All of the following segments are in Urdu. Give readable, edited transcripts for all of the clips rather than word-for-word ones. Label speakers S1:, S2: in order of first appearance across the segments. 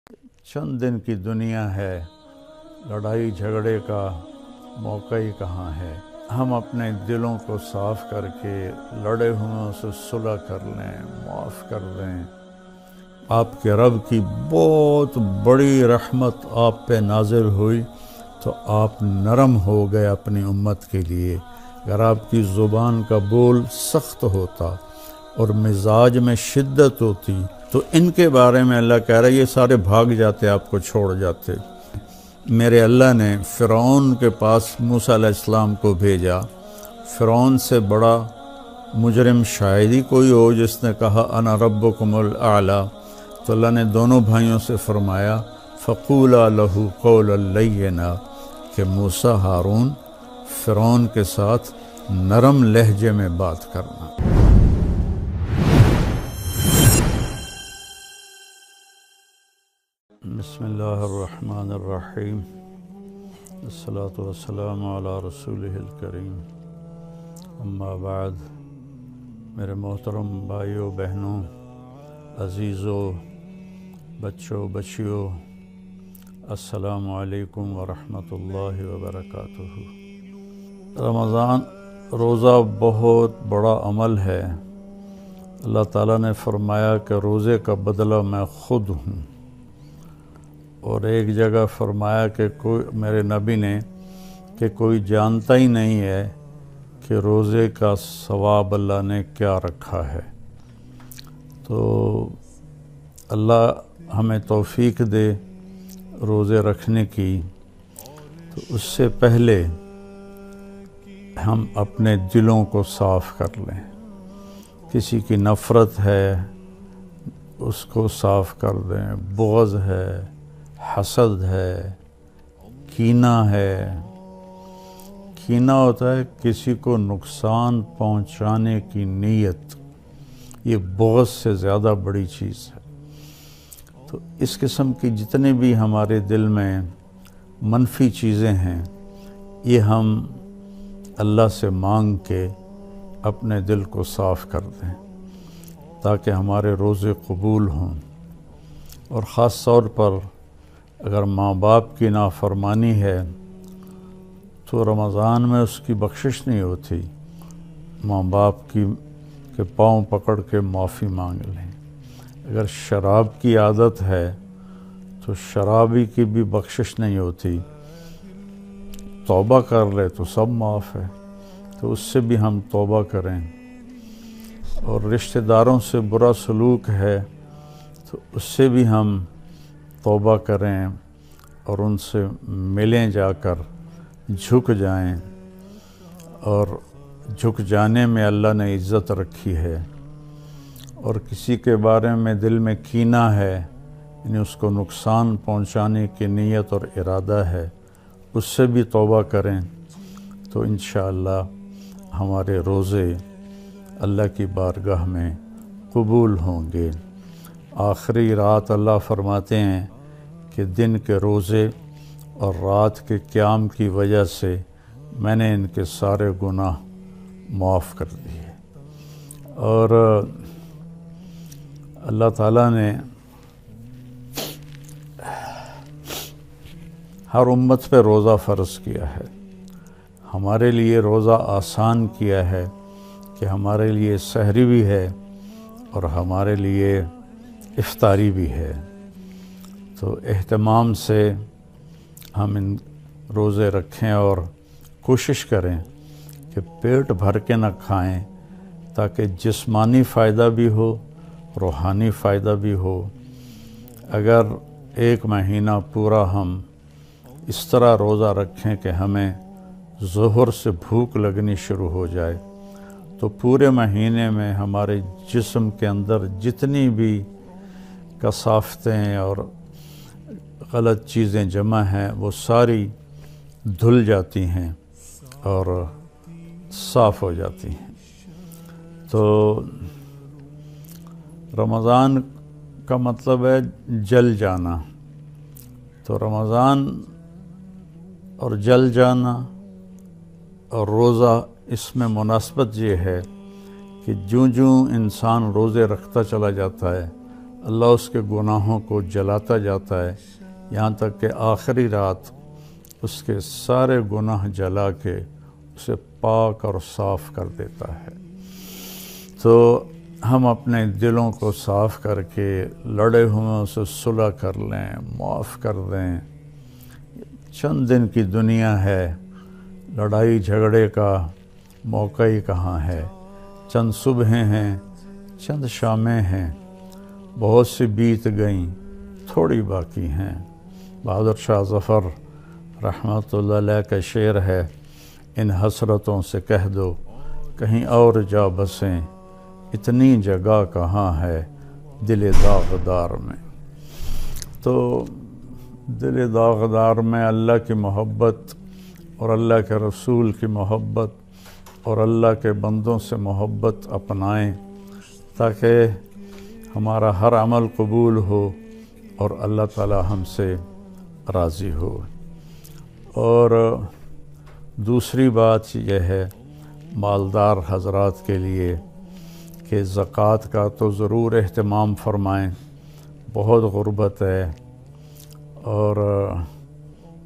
S1: چند دن کی دنیا ہے، لڑائی جھگڑے کا موقع ہی کہاں ہے۔ ہم اپنے دلوں کو صاف کر کے لڑے ہوئوں سے صلح کر لیں، معاف کر دیں۔ آپ کے رب کی بہت بڑی رحمت آپ پہ نازل ہوئی تو آپ نرم ہو گئے اپنی امت کے لیے۔ اگر آپ کی زبان کا بول سخت ہوتا اور مزاج میں شدت ہوتی تو ان کے بارے میں اللہ کہہ رہا ہے یہ سارے بھاگ جاتے، آپ کو چھوڑ جاتے۔ میرے اللہ نے فرعون کے پاس موسیٰ علیہ السلام کو بھیجا۔ فرعون سے بڑا مجرم شاید ہی کوئی ہو جس نے کہا انا ربکم الاعلی۔ تو اللہ نے دونوں بھائیوں سے فرمایا فقولا لہ قولا لینا کہ موسیٰ ہارون فرعون کے ساتھ نرم لہجے میں بات کرنا۔ بسم اللہ الرحمن الرحیم، الصلاۃ والسلام علی رسولہ الکریم، اما بعد۔ میرے محترم بھائیوں بہنوں، عزیزوں، بچوں بچیوں، السلام علیکم ورحمۃ اللہ وبرکاتہ۔ رمضان روزہ بہت بڑا عمل ہے۔ اللہ تعالیٰ نے فرمایا کہ روزے کا بدلہ میں خود ہوں، اور ایک جگہ فرمایا کہ میرے نبی نے کہ کوئی جانتا ہی نہیں ہے کہ روزے کا ثواب اللہ نے کیا رکھا ہے۔ تو اللہ ہمیں توفیق دے روزے رکھنے کی۔ تو اس سے پہلے ہم اپنے دلوں کو صاف کر لیں۔ کسی کی نفرت ہے اس کو صاف کر دیں، بغض ہے، حسد ہے، کینہ ہے۔ کینہ ہوتا ہے کسی کو نقصان پہنچانے کی نیت، یہ بغض سے زیادہ بڑی چیز ہے۔ تو اس قسم کی جتنے بھی ہمارے دل میں منفی چیزیں ہیں یہ ہم اللہ سے مانگ کے اپنے دل کو صاف کر دیں تاکہ ہمارے روزے قبول ہوں۔ اور خاص طور پر اگر ماں باپ کی نافرمانی ہے تو رمضان میں اس کی بخشش نہیں ہوتی۔ ماں باپ کے پاؤں پکڑ کے معافی مانگ لیں۔ اگر شراب کی عادت ہے تو شرابی کی بھی بخشش نہیں ہوتی، توبہ کر لے تو سب معاف ہے۔ تو اس سے بھی ہم توبہ کریں۔ اور رشتہ داروں سے برا سلوک ہے تو اس سے بھی ہم توبہ کریں اور ان سے ملیں، جا کر جھک جائیں۔ اور جھک جانے میں اللہ نے عزت رکھی ہے۔ اور کسی کے بارے میں دل میں کینہ ہے، یعنی اس کو نقصان پہنچانے کی نیت اور ارادہ ہے، اس سے بھی توبہ کریں تو انشاءاللہ ہمارے روزے اللہ کی بارگاہ میں قبول ہوں گے۔ آخری رات اللہ فرماتے ہیں کہ دن کے روزے اور رات کے قیام کی وجہ سے میں نے ان کے سارے گناہ معاف کر دیے۔ اور اللہ تعالیٰ نے ہر امت پہ روزہ فرض کیا ہے۔ ہمارے لیے روزہ آسان کیا ہے کہ ہمارے لیے سحری بھی ہے اور ہمارے لیے افطاری بھی ہے۔ تو اہتمام سے ہم ان روزے رکھیں اور کوشش کریں کہ پیٹ بھر کے نہ کھائیں تاکہ جسمانی فائدہ بھی ہو، روحانی فائدہ بھی ہو۔ اگر ایک مہینہ پورا ہم اس طرح روزہ رکھیں کہ ہمیں ظہر سے بھوک لگنی شروع ہو جائے تو پورے مہینے میں ہمارے جسم کے اندر جتنی بھی کثافتیں اور غلط چیزیں جمع ہیں وہ ساری دھل جاتی ہیں اور صاف ہو جاتی ہیں۔ تو رمضان کا مطلب ہے جل جانا۔ تو رمضان اور جل جانا اور روزہ، اس میں مناسبت یہ ہے کہ جوں انسان روزے رکھتا چلا جاتا ہے اللہ اس کے گناہوں کو جلاتا جاتا ہے یہاں تک کہ آخری رات اس کے سارے گناہ جلا کے اسے پاک اور صاف کر دیتا ہے۔ تو ہم اپنے دلوں کو صاف کر کے لڑے ہوئے سے صلح کر لیں، معاف کر دیں۔ چند دن کی دنیا ہے، لڑائی جھگڑے کا موقع ہی کہاں ہے۔ چند صبحیں ہیں، چند شامیں ہیں، بہت سی بیت گئیں، تھوڑی باقی ہیں۔ بہادر شاہ ظفر رحمۃ اللہ علیہ کا شعر ہے، ان حسرتوں سے کہہ دو کہیں اور جا بسیں، اتنی جگہ کہاں ہے دل داغدار میں۔ تو دل داغدار میں اللہ کی محبت اور اللہ کے رسول کی محبت اور اللہ کے بندوں سے محبت اپنائیں تاکہ ہمارا ہر عمل قبول ہو اور اللہ تعالی ہم سے راضی ہو۔ اور دوسری بات یہ ہے مالدار حضرات کے لیے کہ زکوٰۃ کا تو ضرور اہتمام فرمائیں، بہت غربت ہے اور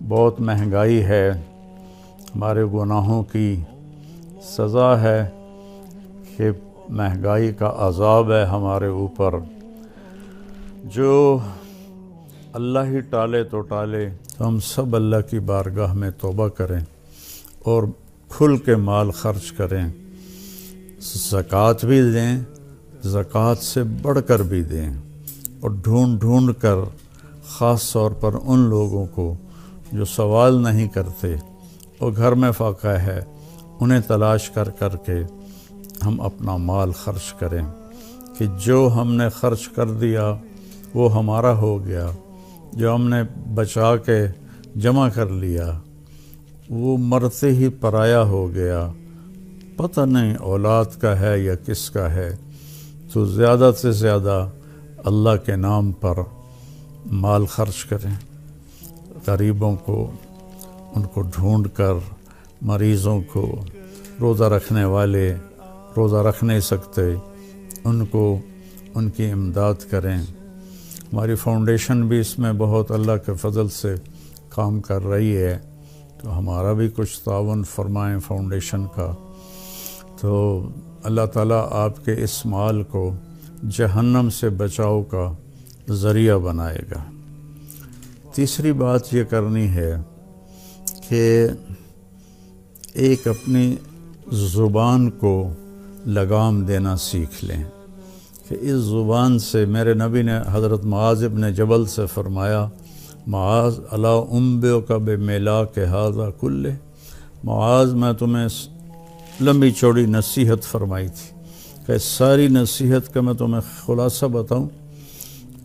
S1: بہت مہنگائی ہے، ہمارے گناہوں کی سزا ہے کہ مہنگائی کا عذاب ہے ہمارے اوپر۔ جو اللہ ہی ٹالے تو ٹالے، تو ہم سب اللہ کی بارگاہ میں توبہ کریں اور کھل کے مال خرچ کریں، زکوٰۃ بھی دیں، زکوٰۃ سے بڑھ کر بھی دیں، اور ڈھونڈ ڈھونڈ کر خاص طور پر ان لوگوں کو جو سوال نہیں کرتے اور گھر میں فاقہ ہے، انہیں تلاش کر کر کے ہم اپنا مال خرچ کریں کہ جو ہم نے خرچ کر دیا وہ ہمارا ہو گیا، جو ہم نے بچا کے جمع کر لیا وہ مرتے ہی پرایا ہو گیا، پتہ نہیں اولاد کا ہے یا کس کا ہے۔ تو زیادہ سے زیادہ اللہ کے نام پر مال خرچ کریں، غریبوں کو ان کو ڈھونڈ کر، مریضوں کو، روزہ رکھنے والے روزہ رکھ نہیں سکتے ان کو ان کی امداد کریں۔ ہماری فاؤنڈیشن بھی اس میں بہت اللہ کے فضل سے کام کر رہی ہے، تو ہمارا بھی کچھ تعاون فرمائیں فاؤنڈیشن کا، تو اللہ تعالیٰ آپ کے اس مال کو جہنم سے بچاؤ کا ذریعہ بنائے گا۔ تیسری بات یہ کرنی ہے کہ ایک اپنی زبان کو لگام دینا سیکھ لیں کہ اس زبان سے، میرے نبی نے حضرت معاذ ابن جبل سے فرمایا، معاذ الا انبئک بملاک ھذا کلہ، معاذ میں تمہیں لمبی چوڑی نصیحت فرمائی تھی کہ ساری نصیحت کا میں تمہیں خلاصہ بتاؤں؟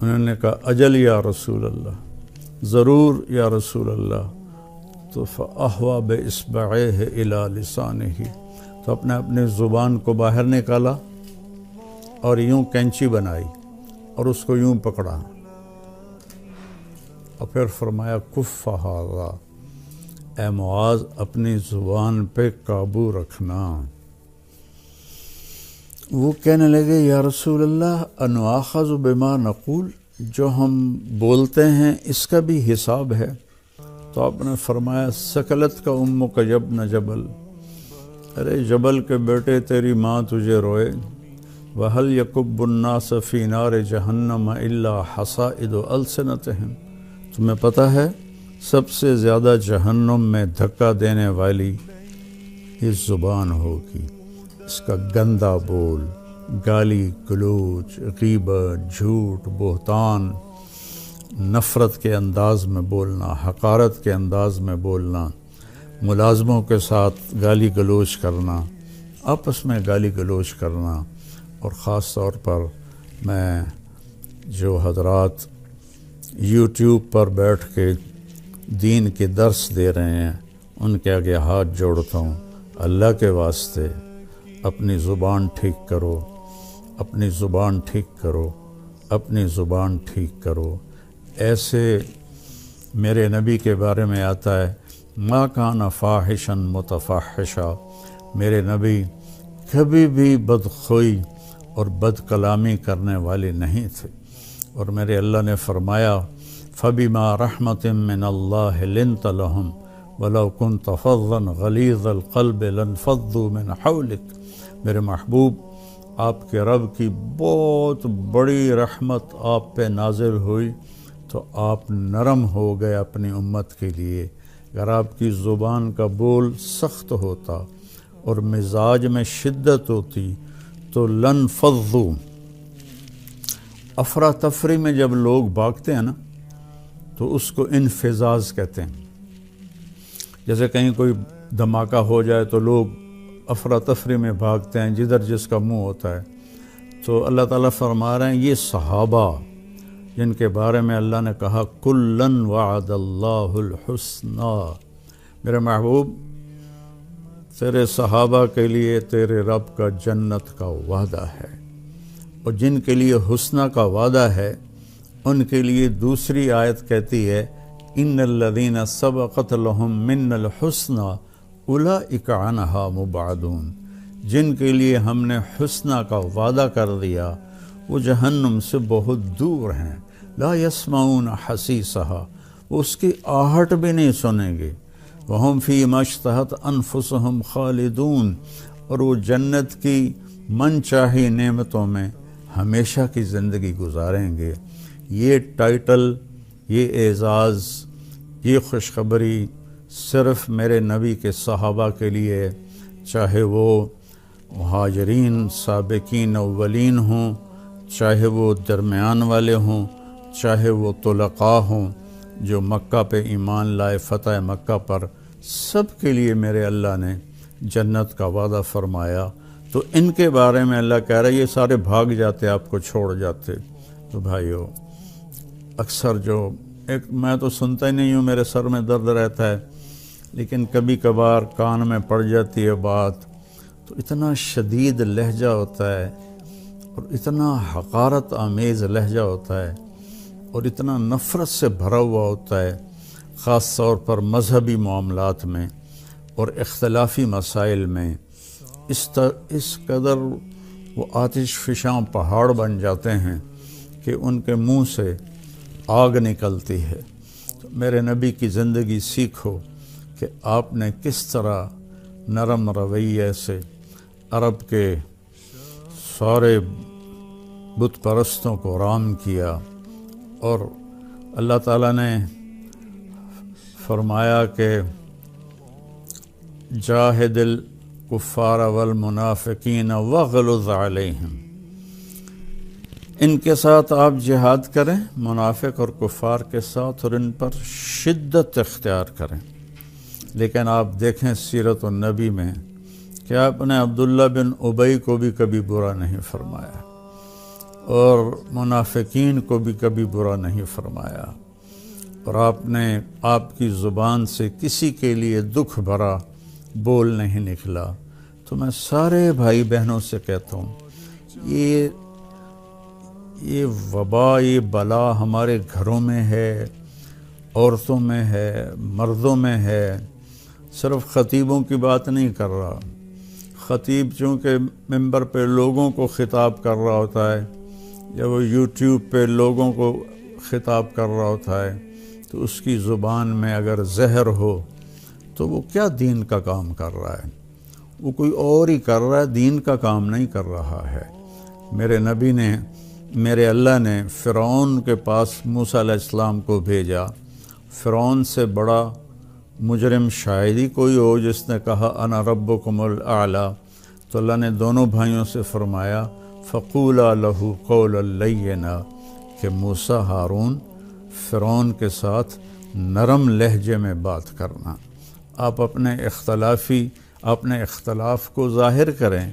S1: انہوں نے کہا اجل یا رسول اللہ، ضرور یا رسول اللہ۔ تو فأحوى بإصبعيه إلى لسانه، تو اپنے زبان کو باہر نکالا اور یوں کینچی بنائی اور اس کو یوں پکڑا، اور پھر فرمایا کف ھذا، اے معاذ اپنی زبان پہ قابو رکھنا۔ وہ کہنے لگے یا رسول اللہ انؤاخذ بما نقول، جو ہم بولتے ہیں اس کا بھی حساب ہے؟ تو آپ نے فرمایا سکلت کا امک یبن جبل، ارے جبل کے بیٹے تیری ماں تجھے روئے، وَهَلْ يَكُبُّ النَّاسَ فِي نَارِ جَهَنَّمَ إِلَّا حَصَائِدُ أَلْسِنَتِهِمْ، تمہیں پتہ ہے سب سے زیادہ جہنم میں دھکا دینے والی اس زبان ہوگی، اس کا گندا بول، گالی گلوچ، غیبت، جھوٹ، بہتان، نفرت کے انداز میں بولنا، حقارت کے انداز میں بولنا، ملازموں کے ساتھ گالی گلوچ کرنا، آپس میں گالی گلوچ کرنا، اور خاص طور پر میں جو حضرات یوٹیوب پر بیٹھ کے دین کے درس دے رہے ہیں ان کے آگے ہاتھ جوڑتا ہوں، اللہ کے واسطے اپنی زبان ٹھیک کرو، اپنی زبان ٹھیک کرو، اپنی زبان ٹھیک کرو۔ ایسے میرے نبی کے بارے میں آتا ہے ما کان فاحشا متفحشا، میرے نبی کبھی بھی بدخوئی اور بد کلامی کرنے والے نہیں تھے۔ اور میرے اللہ نے فرمایا فَبِمَا رَحْمَةٍ مِّنَ اللَّهِ لِنْتَ لَهُمْ وَلَوْ كُنْتَ فَظًّا غَلِيظَ الْقَلْبِ لَانفَضُّوا مِنْ حَوْلِكَ۔ میرے محبوب، آپ کے رب کی بہت بڑی رحمت آپ پہ نازل ہوئی تو آپ نرم ہو گئے اپنی امت کے لیے۔ اگر آپ کی زبان کا بول سخت ہوتا اور مزاج میں شدت ہوتی تو لنفضوا، افراتفری میں جب لوگ بھاگتے ہیں نا تو اس کو انفزاز کہتے ہیں۔ جیسے کہیں کوئی دھماکہ ہو جائے تو لوگ افراتفری میں بھاگتے ہیں جدھر جس کا منہ ہوتا ہے۔ تو اللہ تعالیٰ فرما رہے ہیں یہ صحابہ جن کے بارے میں اللہ نے کہا کُلًّا وعد اللہ الحسنی، میرے محبوب تیرے صحابہ کے لیے تیرے رب کا جنت کا وعدہ ہے، اور جن کے لیے حسنہ کا وعدہ ہے ان کے لیے دوسری آیت کہتی ہے ان الذین سبقت لہم من الحسنی اولئک عنہا مبعدون، جن کے لیے ہم نے حسنہ کا وعدہ کر دیا وہ جہنم سے بہت دور ہیں، لا یسمعون حسیسہا، وہ اس کی آہٹ بھی نہیں سنیں گے، وہم فی ما اشتہت انفسہم خالدون، اور وہ جنت کی من چاہی نعمتوں میں ہمیشہ کی زندگی گزاریں گے۔ یہ ٹائٹل، یہ اعزاز، یہ خوشخبری صرف میرے نبی کے صحابہ کے لیے، چاہے وہ مہاجرین سابقین اولین ہوں، چاہے وہ درمیان والے ہوں، چاہے وہ طلقاء ہوں جو مکہ پہ ایمان لائے فتح مکہ پر، سب کے لیے میرے اللہ نے جنت کا وعدہ فرمایا۔ تو ان کے بارے میں اللہ کہہ رہا ہے یہ سارے بھاگ جاتے آپ کو چھوڑ جاتے۔ تو بھائیو، اکثر جو میں تو سنتا ہی نہیں ہوں، میرے سر میں درد رہتا ہے، لیکن کبھی کبھار کان میں پڑ جاتی ہے بات تو اتنا شدید لہجہ ہوتا ہے اور اتنا حقارت آمیز لہجہ ہوتا ہے اور اتنا نفرت سے بھرا ہوا ہوتا ہے، خاص طور پر مذہبی معاملات میں اور اختلافی مسائل میں۔ اس قدر وہ آتش فشاں پہاڑ بن جاتے ہیں کہ ان کے منہ سے آگ نکلتی ہے۔ تو میرے نبی کی زندگی سیکھو کہ آپ نے کس طرح نرم رویے سے عرب کے سارے بت پرستوں کو رام کیا، اور اللہ تعالیٰ نے فرمایا کہ جاہد الکفار والمنافقین واغلظ علیہم، ان کے ساتھ آپ جہاد کریں، منافق اور کفار کے ساتھ، اور ان پر شدت اختیار کریں۔ لیکن آپ دیکھیں سیرت النبی میں کہ آپ نے عبداللہ بن ابی کو بھی کبھی برا نہیں فرمایا اور منافقین کو بھی کبھی برا نہیں فرمایا، اور آپ کی زبان سے کسی کے لیے دکھ بھرا بول نہیں نکلا۔ تو میں سارے بھائی بہنوں سے کہتا ہوں یہ وبا، یہ بلا ہمارے گھروں میں ہے، عورتوں میں ہے، مردوں میں ہے۔ صرف خطیبوں کی بات نہیں کر رہا، خطیب چونکہ ممبر پہ لوگوں کو خطاب کر رہا ہوتا ہے یا وہ یوٹیوب پہ لوگوں کو خطاب کر رہا ہوتا ہے، تو اس کی زبان میں اگر زہر ہو تو وہ کیا دین کا کام کر رہا ہے؟ وہ کوئی اور ہی کر رہا ہے، دین کا کام نہیں کر رہا ہے۔ میرے اللہ نے فرعون کے پاس موسیٰ علیہ السلام کو بھیجا۔ فرعون سے بڑا مجرم شاید ہی کوئی ہو جس نے کہا انا ربکم الاعلی۔ تو اللہ نے دونوں بھائیوں سے فرمایا فقولا لہ قولا لینا، کہ موسیٰ ہارون فرعون کے ساتھ نرم لہجے میں بات کرنا۔ آپ اپنے اختلاف کو ظاہر کریں،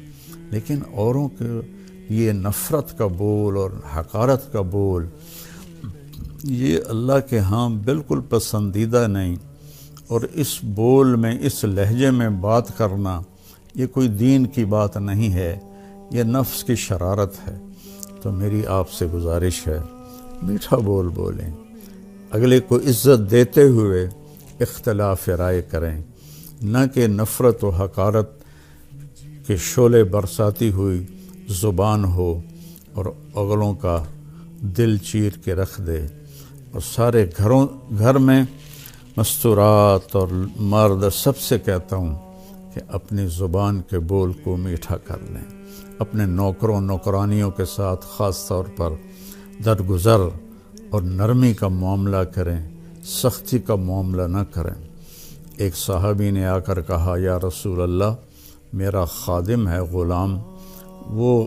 S1: لیکن اوروں کے یہ نفرت کا بول اور حقارت کا بول، یہ اللہ کے ہاں بالکل پسندیدہ نہیں، اور اس بول میں، اس لہجے میں بات کرنا یہ کوئی دین کی بات نہیں ہے، یہ نفس کی شرارت ہے۔ تو میری آپ سے گزارش ہے میٹھا بول بولیں، اگلے کو عزت دیتے ہوئے اختلاف رائے کریں، نہ کہ نفرت و حقارت کے شعلے برساتی ہوئی زبان ہو اور اگلوں کا دل چیر کے رکھ دے، اور سارے گھر میں مستورات اور مرد سب سے کہتا ہوں کہ اپنی زبان کے بول کو میٹھا کر لیں، اپنے نوکروں نوکرانیوں کے ساتھ خاص طور پر درگزر اور نرمی کا معاملہ کریں، سختی کا معاملہ نہ کریں۔ ایک صحابی نے آ کر کہا، یا رسول اللہ، میرا خادم ہے، غلام، وہ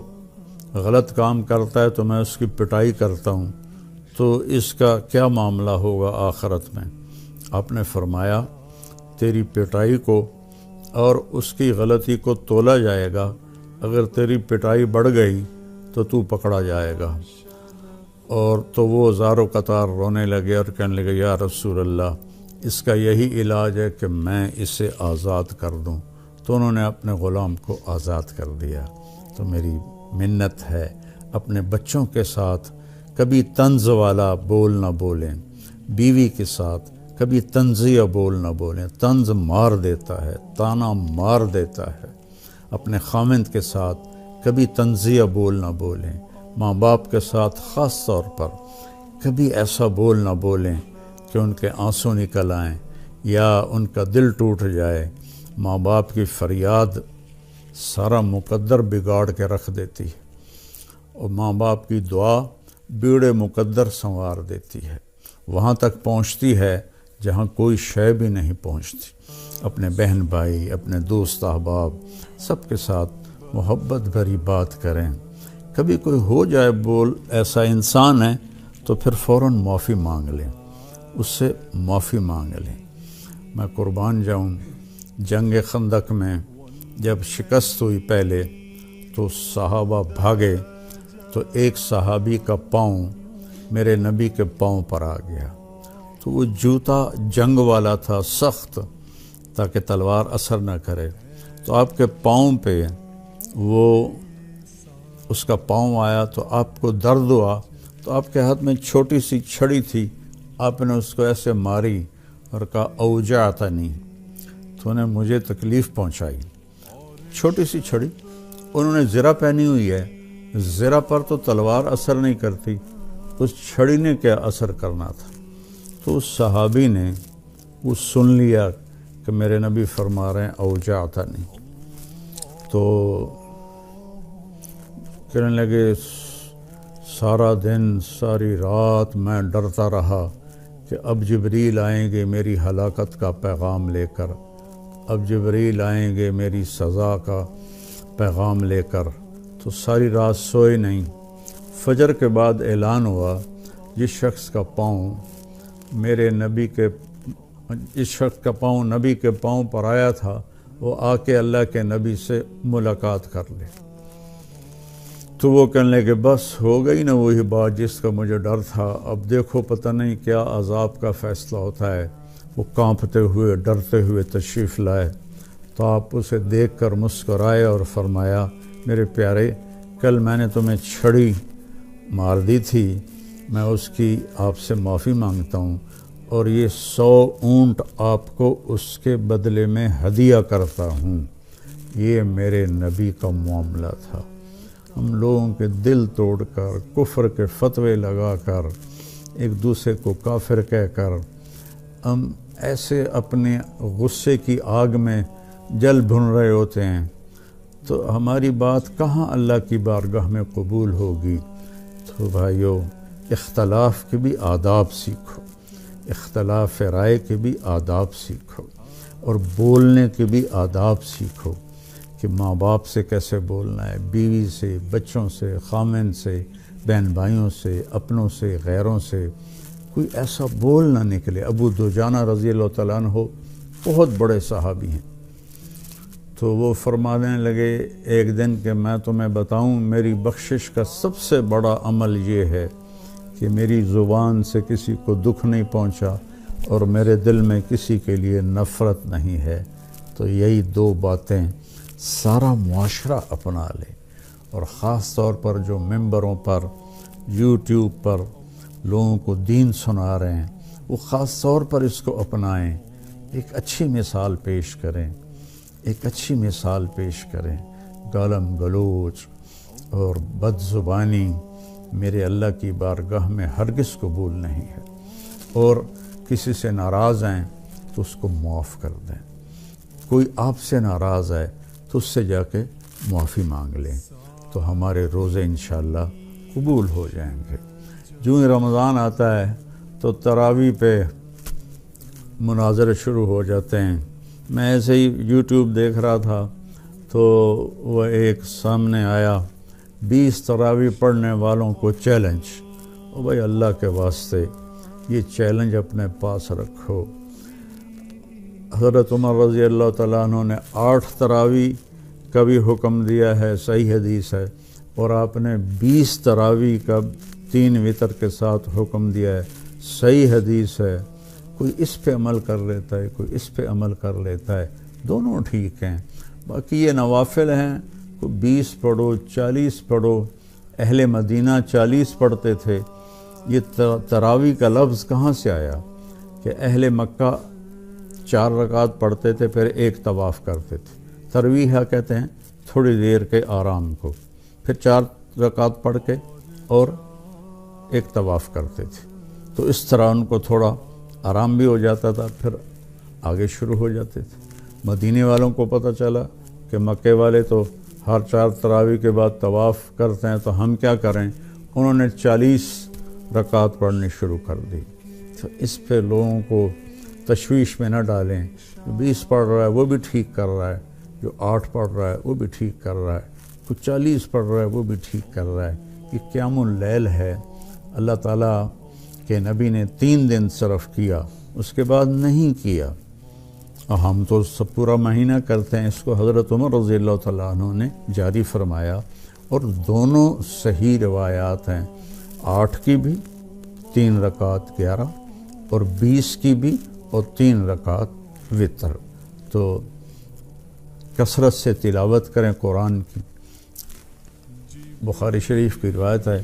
S1: غلط کام کرتا ہے تو میں اس کی پٹائی کرتا ہوں، تو اس کا کیا معاملہ ہوگا آخرت میں؟ آپ نے فرمایا، تیری پٹائی کو اور اس کی غلطی کو تولا جائے گا، اگر تیری پٹائی بڑھ گئی تو تو پکڑا جائے گا۔ اور تو وہ زار و قطار رونے لگے اور کہنے لگے، یا رسول اللہ، اس کا یہی علاج ہے کہ میں اسے آزاد کر دوں۔ تو انہوں نے اپنے غلام کو آزاد کر دیا۔ تو میری منت ہے، اپنے بچوں کے ساتھ کبھی طنز والا بول نہ بولیں، بیوی کے ساتھ کبھی طنزیہ بول نہ بولیں، طنز مار دیتا ہے، تانا مار دیتا ہے۔ اپنے خامند کے ساتھ کبھی طنزیہ بول نہ بولیں، ماں باپ کے ساتھ خاص طور پر کبھی ایسا بول نہ بولیں کہ ان کے آنسو نکل آئیں یا ان کا دل ٹوٹ جائے۔ ماں باپ کی فریاد سارا مقدر بگاڑ کے رکھ دیتی ہے، اور ماں باپ کی دعا بیڑے مقدر سنوار دیتی ہے، وہاں تک پہنچتی ہے جہاں کوئی شے بھی نہیں پہنچتی۔ اپنے بہن بھائی، اپنے دوست احباب سب کے ساتھ محبت بھری بات کریں۔ کبھی کوئی ہو جائے بول ایسا انسان ہے تو پھر فوراً معافی مانگ لیں، اس سے معافی مانگ لیں۔ میں قربان جاؤں، جنگ خندق میں جب شکست ہوئی پہلے تو صحابہ بھاگے، تو ایک صحابی کا پاؤں میرے نبی کے پاؤں پر آ گیا، تو وہ جوتا جنگ والا تھا، سخت، تاکہ تلوار اثر نہ کرے، تو آپ کے پاؤں پہ وہ اس کا پاؤں آیا تو آپ کو درد ہوا، تو آپ کے ہاتھ میں چھوٹی سی چھڑی تھی، آپ نے اس کو ایسے ماری اور کہا، اوجعتنی، تو انہیں مجھے تکلیف پہنچائی۔ چھوٹی سی چھڑی، انہوں نے زرہ پہنی ہوئی ہے، زرہ پر تو تلوار اثر نہیں کرتی، اس چھڑی نے کیا اثر کرنا تھا؟ تو اس صحابی نے وہ سن لیا کہ میرے نبی فرما رہے ہیں اوجعتنی، تو کہنے لگے، سارا دن ساری رات میں ڈرتا رہا کہ اب جبریل آئیں گے میری ہلاکت کا پیغام لے کر، اب جبریل آئیں گے میری سزا کا پیغام لے کر، تو ساری رات سوئے نہیں۔ فجر کے بعد اعلان ہوا، جس شخص کا پاؤں نبی کے پاؤں پر آیا تھا، وہ آ کے اللہ کے نبی سے ملاقات کر لے۔ تو وہ کہنے لگے، بس ہو گئی نا وہی بات جس کا مجھے ڈر تھا، اب دیکھو پتہ نہیں کیا عذاب کا فیصلہ ہوتا ہے۔ وہ کانپتے ہوئے ڈرتے ہوئے تشریف لائے، تو آپ اسے دیکھ کر مسکرائے اور فرمایا، میرے پیارے، کل میں نے تمہیں چھڑی مار دی تھی، میں اس کی آپ سے معافی مانگتا ہوں، اور یہ 100 اونٹ آپ کو اس کے بدلے میں ہدیہ کرتا ہوں۔ یہ میرے نبی کا معاملہ تھا۔ ہم لوگوں کے دل توڑ کر، کفر کے فتوے لگا کر، ایک دوسرے کو کافر کہہ کر، ہم ایسے اپنے غصے کی آگ میں جل بھن رہے ہوتے ہیں، تو ہماری بات کہاں اللہ کی بارگاہ میں قبول ہوگی؟ تو بھائیو، اختلاف کے بھی آداب سیکھو، اختلاف رائے کے بھی آداب سیکھو، اور بولنے کے بھی آداب سیکھو کہ ماں باپ سے کیسے بولنا ہے، بیوی سے، بچوں سے، خامن سے، بہن بھائیوں سے، اپنوں سے، غیروں سے، کوئی ایسا بول نہ نکلے۔ ابو دجانہ رضی اللہ تعالیٰ عنہ بہت بڑے صحابی ہیں، تو وہ فرمانے لگے ایک دن کہ میں تمہیں بتاؤں، میری بخشش کا سب سے بڑا عمل یہ ہے کہ میری زبان سے کسی کو دکھ نہیں پہنچا اور میرے دل میں کسی کے لیے نفرت نہیں ہے۔ تو یہی 2 باتیں سارا معاشرہ اپنا لے، اور خاص طور پر جو ممبروں پر، یوٹیوب پر لوگوں کو دین سنا رہے ہیں، وہ خاص طور پر اس کو اپنائیں، ایک اچھی مثال پیش کریں، ایک اچھی مثال پیش کریں۔ گالم گلوچ اور بد زبانی میرے اللہ کی بارگاہ میں ہرگز قبول نہیں ہے، اور کسی سے ناراض ہیں تو اس کو معاف کر دیں، کوئی آپ سے ناراض ہے تو اس سے جا کے معافی مانگ لیں، تو ہمارے روزے انشاءاللہ قبول ہو جائیں گے۔ جو ہی رمضان آتا ہے تو تراویح پہ مناظرے شروع ہو جاتے ہیں۔ میں ایسے ہی یوٹیوب دیکھ رہا تھا تو وہ ایک سامنے آیا، 20 تراویح پڑھنے والوں کو چیلنج۔ او بھائی اللہ کے واسطے یہ چیلنج اپنے پاس رکھو۔ حضرت عمر رضی اللہ تعالیٰ عنہ نے 8 تراویح کا بھی حکم دیا ہے، صحیح حدیث ہے، اور آپ نے 20 تراویح کا 3 وتر کے ساتھ حکم دیا ہے، صحیح حدیث ہے۔ کوئی اس پہ عمل کر لیتا ہے، کوئی اس پہ عمل کر لیتا ہے، دونوں ٹھیک ہیں۔ باقی یہ نوافل ہیں، کوئی 20 پڑھو، 40 پڑھو، اہل مدینہ 40 پڑھتے تھے۔ یہ تراویح کا لفظ کہاں سے آیا کہ اہل مکہ 4 رکعت پڑھتے تھے پھر ایک طواف کرتے تھے۔ ترویحہ کہتے ہیں تھوڑی دیر کے آرام کو، پھر 4 رکعت پڑھ کے اور ایک طواف کرتے تھے، تو اس طرح ان کو تھوڑا آرام بھی ہو جاتا تھا، پھر آگے شروع ہو جاتے تھے۔ مدینے والوں کو پتہ چلا کہ مکے والے تو ہر 4 تراویح کے بعد طواف کرتے ہیں، تو ہم کیا کریں؟ انہوں نے 40 رکعت پڑھنی شروع کر دی۔ تو اس پہ لوگوں کو تشویش میں نہ ڈالیں۔ جو 20 پڑھ رہا ہے وہ بھی ٹھیک کر رہا ہے، جو 8 پڑھ رہا ہے وہ بھی ٹھیک کر رہا ہے، جو 40 پڑھ رہا ہے وہ بھی ٹھیک کر رہا ہے۔ یہ قیام اللیل ہے، اللہ تعالیٰ کے نبی نے 3 دن صرف کیا، اس کے بعد نہیں کیا، اور ہم تو سب پورا مہینہ کرتے ہیں۔ اس کو حضرت عمر رضی اللہ تعالیٰ عنہ نے جاری فرمایا، اور دونوں صحیح روایات ہیں، 8 کی بھی 3 رکعت 11، اور 20 کی بھی اور 3 رکعت وتر۔ تو کثرت سے تلاوت کریں قرآن کی۔ بخاری شریف کی روایت ہے،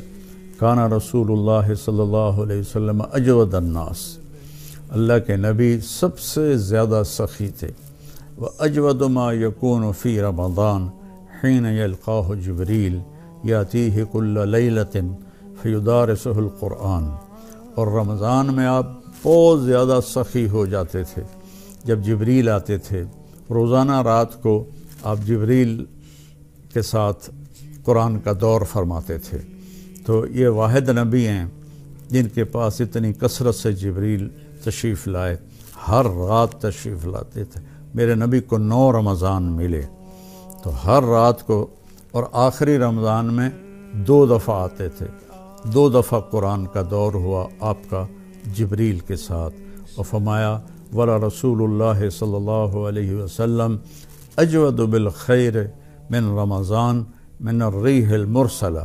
S1: کانا رسول اللہ صلی اللہ علیہ وسلم اجود الناس، اللہ کے نبی سب سے زیادہ سخی تھے۔ وَأَجْوَدُ مَا يَكُونُ فِي رَمَضَانَ حِينَ يَلْقَاهُ جِبْرِيلُ يَأْتِيهِ كُلَّ لَيْلَةٍ فَيُدَارِسُهُ الْقُرْآنَ، اور رمضان میں آپ بہت زیادہ سخی ہو جاتے تھے۔ جب جبریل آتے تھے روزانہ رات کو، آپ جبریل کے ساتھ قرآن کا دور فرماتے تھے۔ تو یہ واحد نبی ہیں جن کے پاس اتنی کثرت سے جبریل تشریف لائے، ہر رات تشریف لاتے تھے۔ میرے نبی کو 9 رمضان ملے، تو ہر رات کو، اور آخری رمضان میں 2 دفعہ آتے تھے، 2 دفعہ قرآن کا دور ہوا آپ کا جبریل کے ساتھ، اور فرمایا ولا رسول اللہ صلی اللہ علیہ وسلم اجود بالخیر من رمضان من الریح المرسلہ،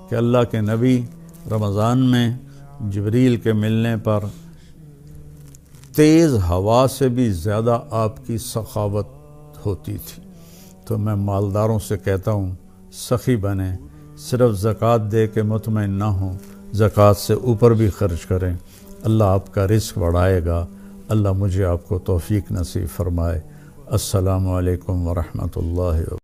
S1: کہ اللہ کے نبی رمضان میں جبریل کے ملنے پر تیز ہوا سے بھی زیادہ آپ کی سخاوت ہوتی تھی۔ تو میں مالداروں سے کہتا ہوں سخی بنیں، صرف زکوٰۃ دے کے مطمئن نہ ہوں، زکوٰۃ سے اوپر بھی خرچ کریں، اللہ آپ کا رزق بڑھائے گا۔ اللہ مجھے آپ کو توفیق نصیب فرمائے۔ السلام علیکم ورحمۃ اللہ وبرکاتہ۔